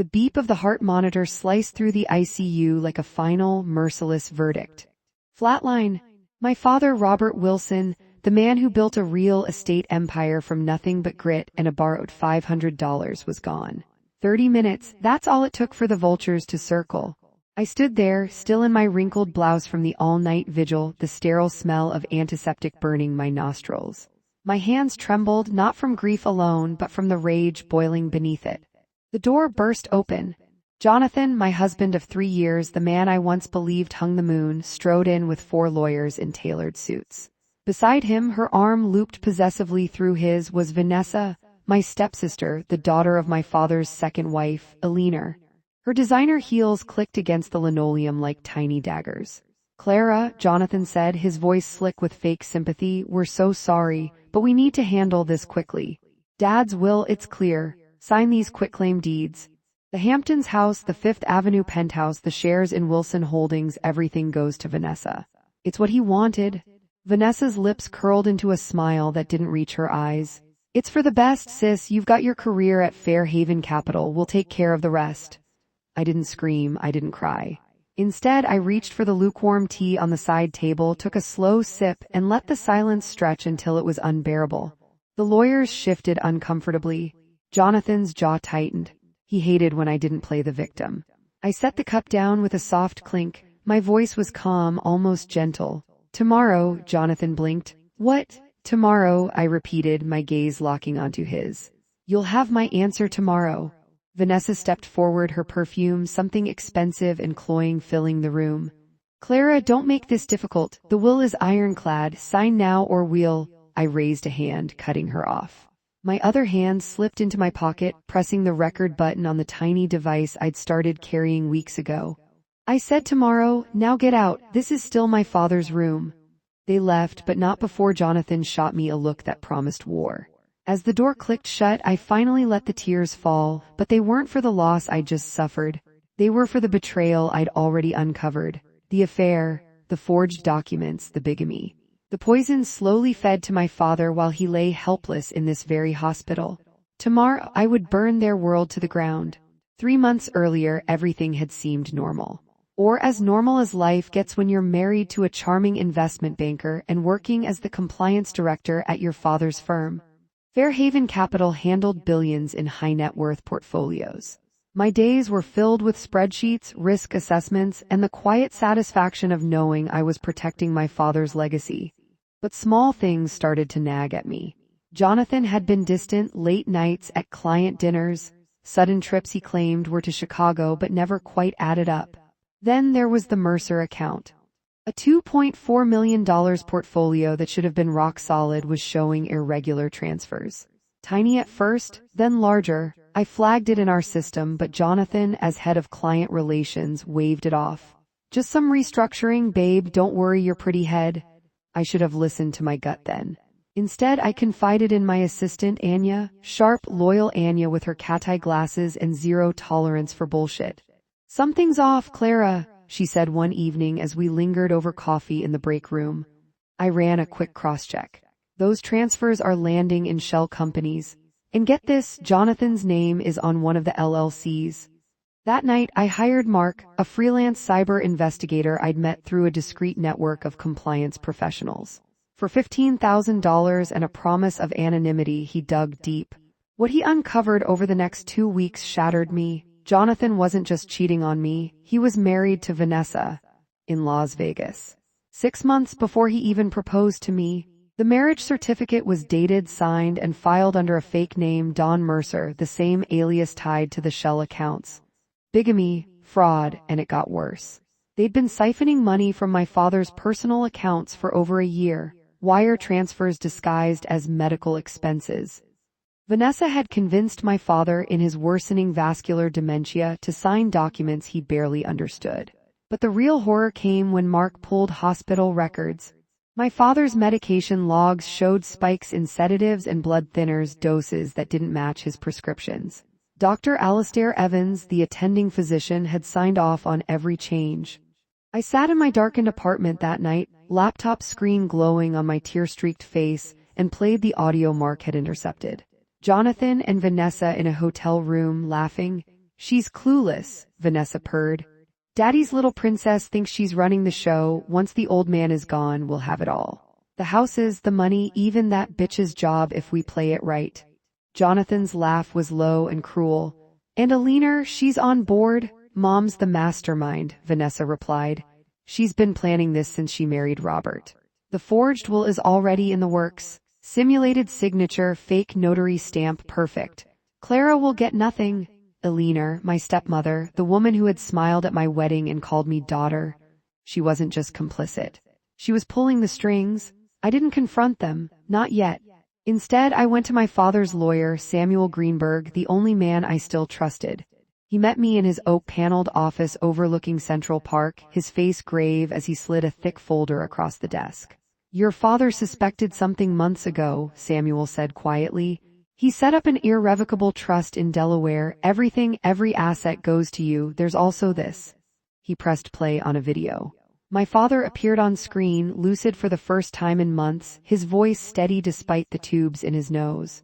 The beep of the heart monitor sliced through the ICU like a final, merciless verdict. Flatline. My father, Robert Wilson, the man who built a real estate empire from nothing but grit and a borrowed $500, was gone. 30 minutes, that's all it took for the vultures to circle. I stood there, still in my wrinkled blouse from the all-night vigil, the sterile smell of antiseptic burning my nostrils. My hands trembled, not from grief alone, but from the rage boiling beneath it. The door burst open. Jonathan, my husband of 3 years, the man I once believed hung the moon, strode in with 4 lawyers in tailored suits. Beside him, her arm looped possessively through his, was Vanessa, my stepsister, the daughter of my father's second wife, Eleanor. Her designer heels clicked against the linoleum like tiny daggers. Clara, Jonathan said, his voice slick with fake sympathy, we're so sorry, but we need to handle this quickly. Dad's will, it's clear. Sign these quitclaim deeds. The Hamptons house, the Fifth Avenue penthouse, the shares in Wilson Holdings, everything goes to Vanessa. It's what he wanted. Vanessa's lips curled into a smile that didn't reach her eyes. It's for the best, sis. You've got your career at Fairhaven Capital. We'll take care of the rest. I didn't scream. I didn't cry. Instead, I reached for the lukewarm tea on the side table, took a slow sip, and let the silence stretch until it was unbearable. The lawyers shifted uncomfortably. Jonathan's jaw tightened. He hated when I didn't play the victim. I set the cup down with a soft clink. My voice was calm, almost gentle. Tomorrow, Jonathan blinked. What? Tomorrow, I repeated, my gaze locking onto his. You'll have my answer tomorrow. Vanessa stepped forward, her perfume, something expensive and cloying, filling the room. Clara, don't make this difficult. The will is ironclad. Sign now or we'll... I raised a hand, cutting her off. My other hand slipped into my pocket, pressing the record button on the tiny device I'd started carrying weeks ago. I said tomorrow, now get out, this is still my father's room. They left, but not before Jonathan shot me a look that promised war. As the door clicked shut, I finally let the tears fall, but they weren't for the loss I just suffered. They were for the betrayal I'd already uncovered. The affair, the forged documents, the bigamy. The poison slowly fed to my father while he lay helpless in this very hospital. Tomorrow, I would burn their world to the ground. 3 months earlier, everything had seemed normal. Or as normal as life gets when you're married to a charming investment banker and working as the compliance director at your father's firm. Fairhaven Capital handled billions in high-net-worth portfolios. My days were filled with spreadsheets, risk assessments, and the quiet satisfaction of knowing I was protecting my father's legacy. But small things started to nag at me. Jonathan had been distant, late nights at client dinners, sudden trips he claimed were to Chicago but never quite added up. Then there was the Mercer account. A $2.4 million portfolio that should have been rock solid was showing irregular transfers. Tiny at first, then larger. I flagged it in our system, but Jonathan, as head of client relations, waved it off. Just some restructuring, babe, don't worry your pretty head. I should have listened to my gut then. Instead, I confided in my assistant, Anya, sharp, loyal Anya with her cat-eye glasses and zero tolerance for bullshit. Something's off, Clara, she said one evening as we lingered over coffee in the break room. I ran a quick cross-check. Those transfers are landing in shell companies. And get this, Jonathan's name is on one of the LLCs. That night, I hired Mark, a freelance cyber investigator I'd met through a discreet network of compliance professionals. For $15,000 and a promise of anonymity, he dug deep. What he uncovered over the next 2 weeks shattered me. Jonathan wasn't just cheating on me, he was married to Vanessa in Las Vegas. 6 months before he even proposed to me. The marriage certificate was dated, signed, and filed under a fake name, Don Mercer, the same alias tied to the shell accounts. Bigamy, fraud, and it got worse. They'd been siphoning money from my father's personal accounts for over a year, wire transfers disguised as medical expenses. Vanessa had convinced my father in his worsening vascular dementia to sign documents he barely understood. But the real horror came when Mark pulled hospital records. My father's medication logs showed spikes in sedatives and blood thinners doses that didn't match his prescriptions. Dr. Alistair Evans, the attending physician, had signed off on every change. I sat in my darkened apartment that night, laptop screen glowing on my tear-streaked face, and played the audio Mark had intercepted. Jonathan and Vanessa in a hotel room, laughing, She's clueless, Vanessa purred. Daddy's little princess thinks she's running the show. Once the old man is gone, we'll have it all. The houses, the money, even that bitch's job if we play it right. Jonathan's laugh was low and cruel. And Alina, she's on board. Mom's the mastermind, Vanessa replied. She's been planning this since she married Robert. The forged will is already in the works. Simulated signature, fake notary stamp, perfect. Clara will get nothing. Alina, my stepmother, the woman who had smiled at my wedding and called me daughter. She wasn't just complicit. She was pulling the strings. I didn't confront them, not yet. Instead, I went to my father's lawyer, Samuel Greenberg, the only man I still trusted. He met me in his oak-paneled office overlooking Central Park, his face grave as he slid a thick folder across the desk. Your father suspected something months ago, Samuel said quietly. He set up an irrevocable trust in Delaware. Every asset goes to you. There's also this. He pressed play on a video. My father appeared on screen, lucid for the first time in months, his voice steady despite the tubes in his nose.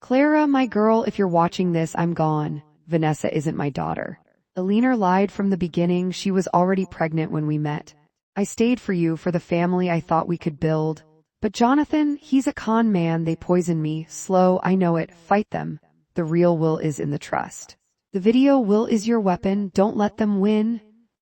Clara, my girl, if you're watching this, I'm gone. Vanessa isn't my daughter. Alina lied from the beginning. She was already pregnant when we met. I stayed for you, for the family I thought we could build. But Jonathan, he's a con man. They poisoned me. Slow, I know it. Fight them. The real will is in the trust. The video will is your weapon. Don't let them win.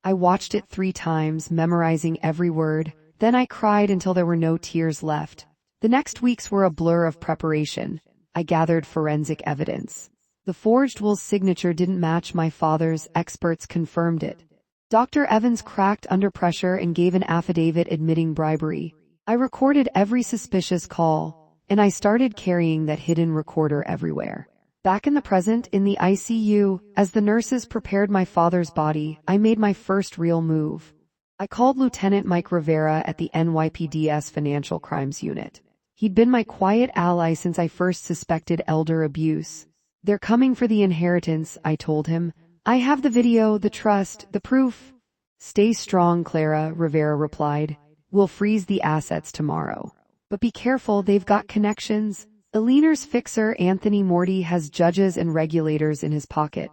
I watched it 3 times, memorizing every word. Then I cried until there were no tears left. The next weeks were a blur of preparation. I gathered forensic evidence. The forged will's signature didn't match my father's. Experts confirmed it. Dr. Evans cracked under pressure and gave an affidavit admitting bribery. I recorded every suspicious call, and I started carrying that hidden recorder everywhere. Back in the present, in the ICU, as the nurses prepared my father's body, I made my first real move. I called Lieutenant Mike Rivera at the NYPD's Financial Crimes Unit. He'd been my quiet ally since I first suspected elder abuse. They're coming for the inheritance, I told him. I have the video, the trust, the proof. Stay strong, Clara, Rivera replied. We'll freeze the assets tomorrow. But be careful, they've got connections. Alina's fixer, Anthony Morty, has judges and regulators in his pocket.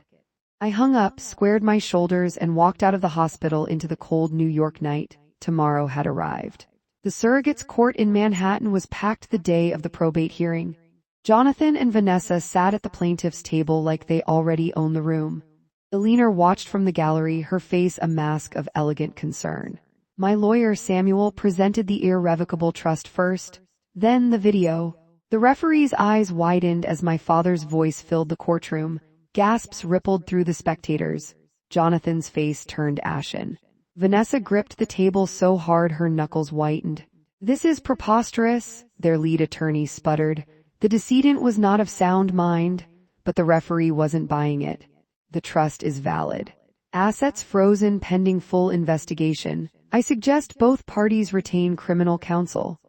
I hung up, squared my shoulders, and walked out of the hospital into the cold New York night. Tomorrow had arrived. The surrogate's court in Manhattan was packed the day of the probate hearing. Jonathan and Vanessa sat at the plaintiff's table like they already owned the room. Alina watched from the gallery, her face a mask of elegant concern. My lawyer, Samuel, presented the irrevocable trust first, then the video. The referee's eyes widened as my father's voice filled the courtroom. Gasps rippled through the spectators. Jonathan's face turned ashen. Vanessa gripped the table so hard her knuckles whitened. This is preposterous, their lead attorney sputtered. The decedent was not of sound mind, but the referee wasn't buying it. The trust is valid. Assets frozen pending full investigation. I suggest both parties retain criminal counsel.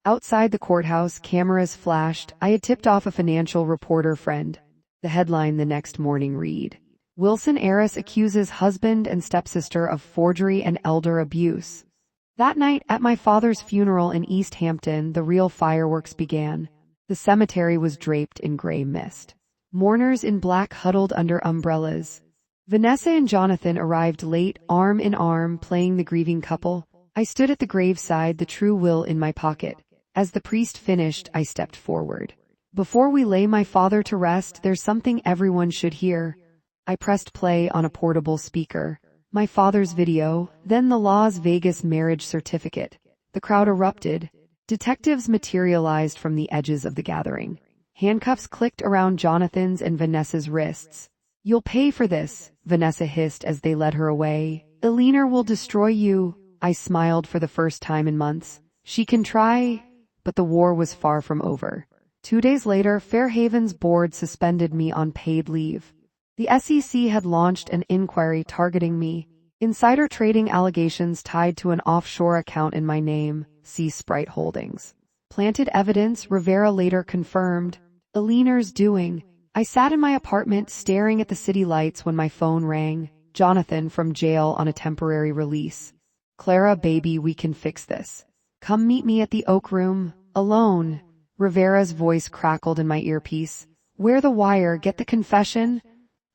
Outside the courthouse, cameras flashed. I had tipped off a financial reporter friend. The headline the next morning read, Wilson heiress accuses husband and stepsister of forgery and elder abuse. That night, at my father's funeral in East Hampton, the real fireworks began. The cemetery was draped in gray mist. Mourners in black huddled under umbrellas. Vanessa and Jonathan arrived late, arm in arm, playing the grieving couple. I stood at the graveside, the true will in my pocket. As the priest finished, I stepped forward. Before we lay my father to rest, there's something everyone should hear. I pressed play on a portable speaker. My father's video, then the Las Vegas marriage certificate. The crowd erupted. Detectives materialized from the edges of the gathering. Handcuffs clicked around Jonathan's and Vanessa's wrists. You'll pay for this, Vanessa hissed as they led her away. Alina will destroy you. I smiled for the first time in months. She can try, but the war was far from over. 2 days later, Fairhaven's board suspended me on paid leave. The SEC had launched an inquiry targeting me. Insider trading allegations tied to an offshore account in my name, see Sprite Holdings. Planted evidence, Rivera later confirmed. Alina's doing. I sat in my apartment staring at the city lights when my phone rang. Jonathan from jail on a temporary release. Clara, baby, we can fix this. Come meet me at the Oak Room, alone. Rivera's voice crackled in my earpiece. Where the wire, get the confession?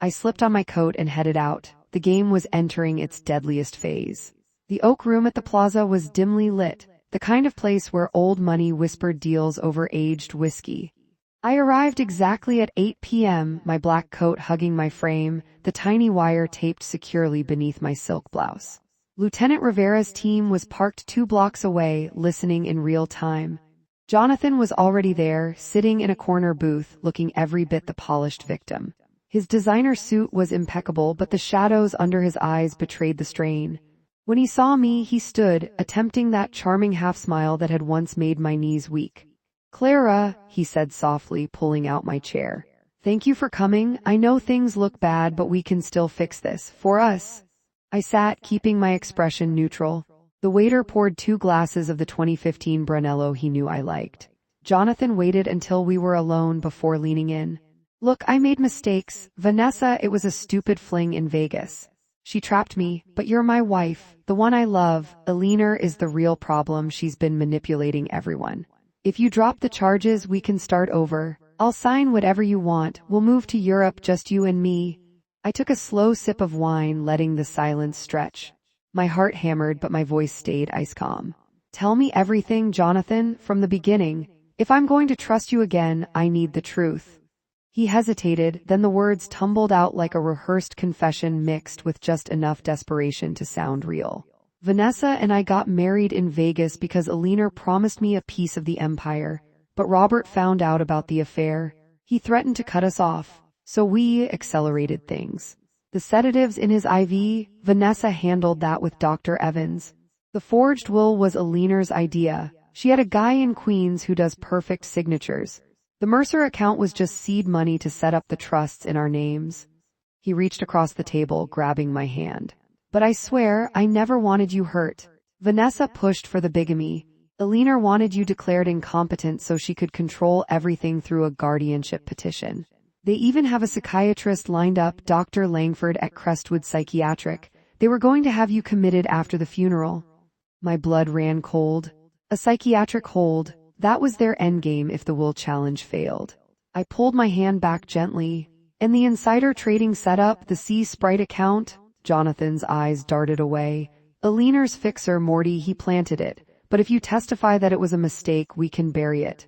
I slipped on my coat and headed out. The game was entering its deadliest phase. The oak room at the plaza was dimly lit, the kind of place where old money whispered deals over aged whiskey. I arrived exactly at 8 p.m., my black coat hugging my frame, the tiny wire taped securely beneath my silk blouse. Lieutenant Rivera's team was parked 2 blocks away, listening in real time. Jonathan was already there, sitting in a corner booth, looking every bit the polished victim. His designer suit was impeccable, but the shadows under his eyes betrayed the strain. When he saw me, he stood, attempting that charming half-smile that had once made my knees weak. "Clara," he said softly, pulling out my chair. "Thank you for coming. I know things look bad, but we can still fix this, for us." I sat, keeping my expression neutral. The waiter poured 2 glasses of the 2015 Brunello he knew I liked. Jonathan waited until we were alone before leaning in. "Look, I made mistakes. Vanessa, it was a stupid fling in Vegas. She trapped me, but you're my wife, the one I love. Alina is the real problem. She's been manipulating everyone. If you drop the charges, we can start over. I'll sign whatever you want. We'll move to Europe, just you and me." I took a slow sip of wine, letting the silence stretch. My heart hammered, but my voice stayed ice calm. "Tell me everything, Jonathan, from the beginning. If I'm going to trust you again, I need the truth." He hesitated, then the words tumbled out like a rehearsed confession mixed with just enough desperation to sound real. "Vanessa and I got married in Vegas because Alina promised me a piece of the empire, but Robert found out about the affair. He threatened to cut us off, so we accelerated things. The sedatives in his IV, Vanessa handled that with Dr. Evans. The forged will was Alina's idea. She had a guy in Queens who does perfect signatures. The Mercer account was just seed money to set up the trusts in our names." He reached across the table, grabbing my hand. "But I swear, I never wanted you hurt. Vanessa pushed for the bigamy. Alina wanted you declared incompetent so she could control everything through a guardianship petition. They even have a psychiatrist lined up, Dr. Langford at Crestwood Psychiatric. They were going to have you committed after the funeral." My blood ran cold. A psychiatric hold. That was their endgame if the will challenge failed. I pulled my hand back gently. "And the insider trading setup, the Sea Sprite account?" Jonathan's eyes darted away. "Alina's fixer, Morty, he planted it. But if you testify that it was a mistake, we can bury it."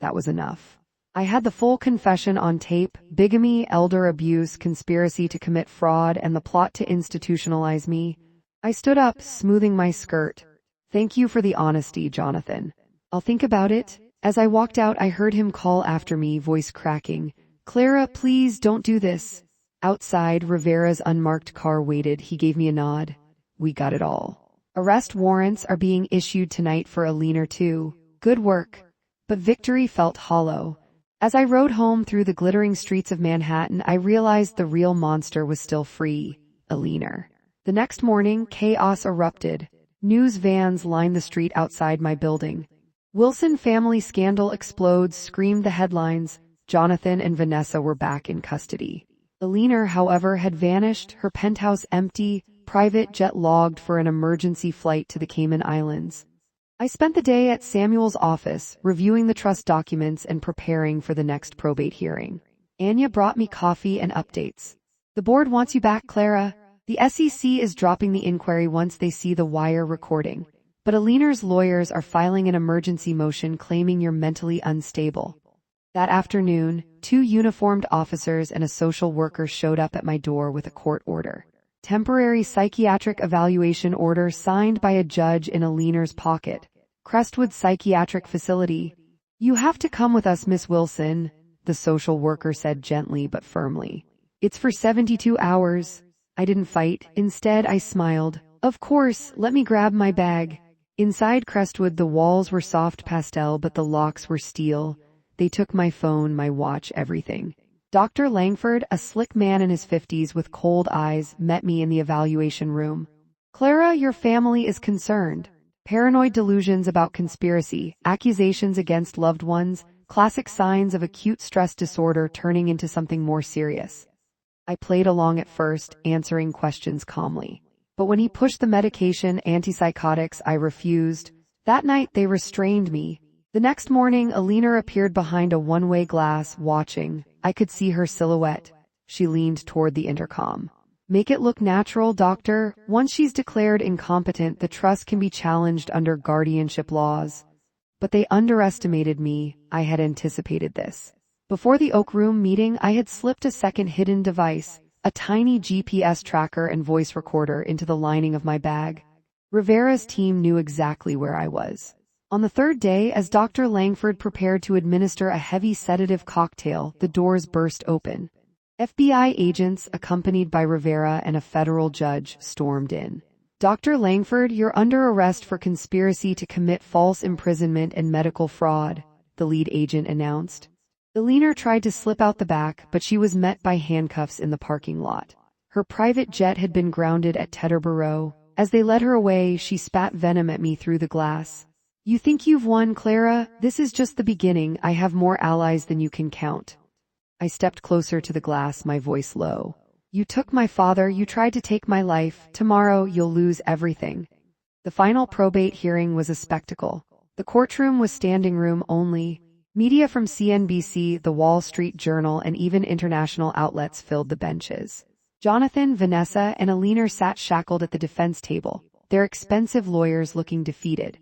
That was enough. I had the full confession on tape: bigamy, elder abuse, conspiracy to commit fraud, and the plot to institutionalize me. I stood up, smoothing my skirt. "Thank you for the honesty, Jonathan. I'll think about it." As I walked out, I heard him call after me, voice cracking. "Clara, please don't do this." Outside, Rivera's unmarked car waited. He gave me a nod. "We got it all. Arrest warrants are being issued tonight for Alina too. Good work." But victory felt hollow. As I rode home through the glittering streets of Manhattan, I realized the real monster was still free: Alina. The next morning, chaos erupted. News vans lined the street outside my building. "Wilson family scandal explodes," screamed the headlines. Jonathan and Vanessa were back in custody. Alina, however, had vanished, her penthouse empty, private jet logged for an emergency flight to the Cayman Islands. I spent the day at Samuel's office, reviewing the trust documents and preparing for the next probate hearing. Anya brought me coffee and updates. "The board wants you back, Clara. The SEC is dropping the inquiry once they see the wire recording. But Alina's lawyers are filing an emergency motion claiming you're mentally unstable." That afternoon, 2 uniformed officers and a social worker showed up at my door with a court order. Temporary psychiatric evaluation order signed by a judge in Alina's pocket. Crestwood Psychiatric Facility. "You have to come with us, Miss Wilson," the social worker said gently but firmly. "It's for 72 hours. I didn't fight. Instead, I smiled. "Of course, let me grab my bag." Inside Crestwood, the walls were soft pastel, but the locks were steel. They took my phone, my watch, everything. Dr. Langford, a slick man in his 50s with cold eyes, met me in the evaluation room. "Clara, your family is concerned. Paranoid delusions about conspiracy, accusations against loved ones, classic signs of acute stress disorder turning into something more serious." I played along at first, answering questions calmly. But when he pushed the medication, antipsychotics, I refused. That night, they restrained me. The next morning, Alina appeared behind a one-way glass, watching. I could see her silhouette. She leaned toward the intercom. Make it look natural, doctor. Once she's declared incompetent, the trust can be challenged under guardianship laws. But they underestimated me. I had anticipated this. Before the Oak Room meeting, I had slipped a second hidden device, a tiny GPS tracker and voice recorder, into the lining of my bag. Rivera's team knew exactly where I was. On the third day, as Dr. Langford prepared to administer a heavy sedative cocktail, the doors burst open. FBI agents, accompanied by Rivera and a federal judge, stormed in. Dr. Langford, you're under arrest for conspiracy to commit false imprisonment and medical fraud, the lead agent announced. Eleanor tried to slip out the back, but she was met by handcuffs in the parking lot. Her private jet had been grounded at Teterboro. As they led her away, she spat venom at me through the glass. You think you've won, Clara? This is just the beginning. I have more allies than you can count. I stepped closer to the glass, my voice low. You took my father, you tried to take my life. Tomorrow you'll lose everything. The final probate hearing was a spectacle. The courtroom was standing room only. Media from CNBC, the Wall Street Journal, and even international outlets filled the benches. Jonathan, Vanessa, and Eleanor sat shackled at the defense table, their expensive lawyers looking defeated.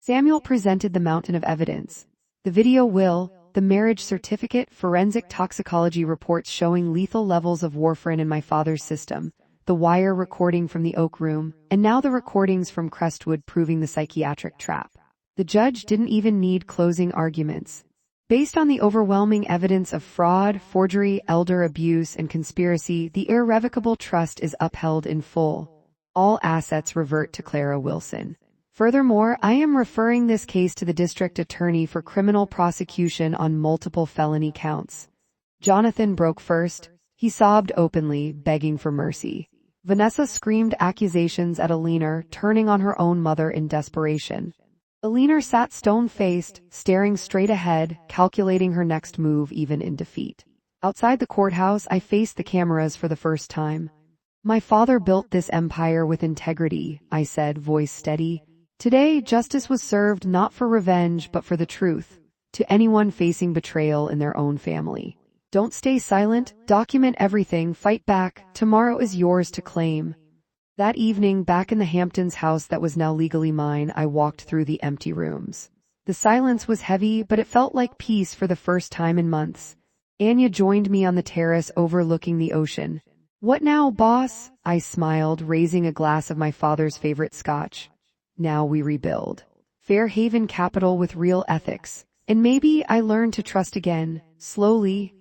Samuel presented the mountain of evidence. The video will, the marriage certificate, forensic toxicology reports showing lethal levels of warfarin in my father's system, the wire recording from the Oak Room, and now the recordings from Crestwood proving the psychiatric trap. The judge didn't even need closing arguments. Based on the overwhelming evidence of fraud, forgery, elder abuse, and conspiracy, the irrevocable trust is upheld in full. All assets revert to Clara Wilson. Furthermore, I am referring this case to the district attorney for criminal prosecution on multiple felony counts. Jonathan broke first. He sobbed openly, begging for mercy. Vanessa screamed accusations at Eleanor, turning on her own mother in desperation. Eleanor sat stone-faced, staring straight ahead, calculating her next move even in defeat. Outside the courthouse, I faced the cameras for the first time. My father built this empire with integrity, I said, voice steady. Today, justice was served not for revenge but for the truth, to anyone facing betrayal in their own family. Don't stay silent, document everything, fight back, tomorrow is yours to claim. That evening, back in the Hamptons house that was now legally mine, I walked through the empty rooms. The silence was heavy, but it felt like peace for the first time in months. Anya joined me on the terrace overlooking the ocean. What now, boss? I smiled, raising a glass of my father's favorite scotch. Now we rebuild. Fairhaven capital with real ethics. And maybe I learned to trust again, slowly.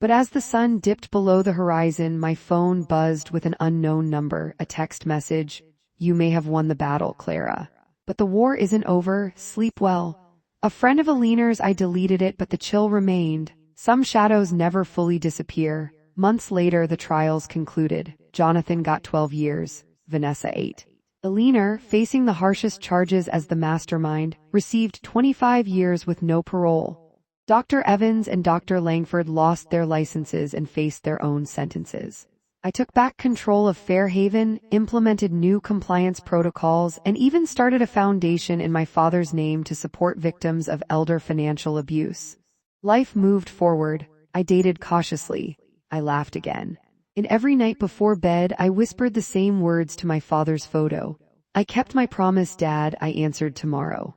But as the sun dipped below the horizon, my phone buzzed with an unknown number, a text message. You may have won the battle, Clara. But the war isn't over, sleep well. A friend of Eleanor's, I deleted it, but the chill remained. Some shadows never fully disappear. Months later, the trials concluded. Jonathan got 12 years, Vanessa 8. Eleanor, facing the harshest charges as the mastermind, received 25 years with no parole. Dr. Evans and Dr. Langford lost their licenses and faced their own sentences. I took back control of Fairhaven, implemented new compliance protocols, and even started a foundation in my father's name to support victims of elder financial abuse. Life moved forward. I dated cautiously. I laughed again. And every night before bed, I whispered the same words to my father's photo. I kept my promise, Dad, I answered tomorrow.